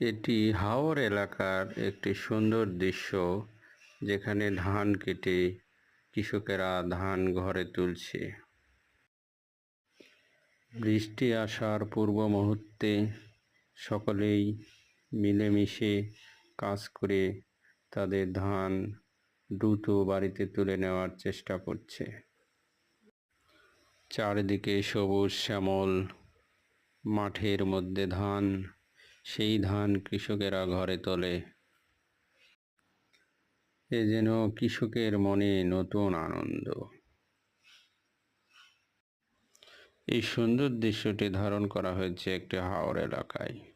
এটি হাওর এলাকার একটি সুন্দর দৃশ্য, যেখানে ধান কেটে কৃষকেরা ধান ঘরে তুলছে। বৃষ্টি আসার পূর্ব মুহূর্তে সকলেই মিলেমিশে কাজ করে তাদের ধান দ্রুত বাড়িতে তুলে নেওয়ার চেষ্টা করছে। চারিদিকে সবুজ শ্যামল, মাঠের মধ্যে ধান, সেই ধান কৃষকেরা ঘরে তোলে। এ যেন কৃষকের মনে নতুন আনন্দ। এই সুন্দর দৃশ্যটি ধারণ করা হয়েছে একটি হাওর এলাকায়।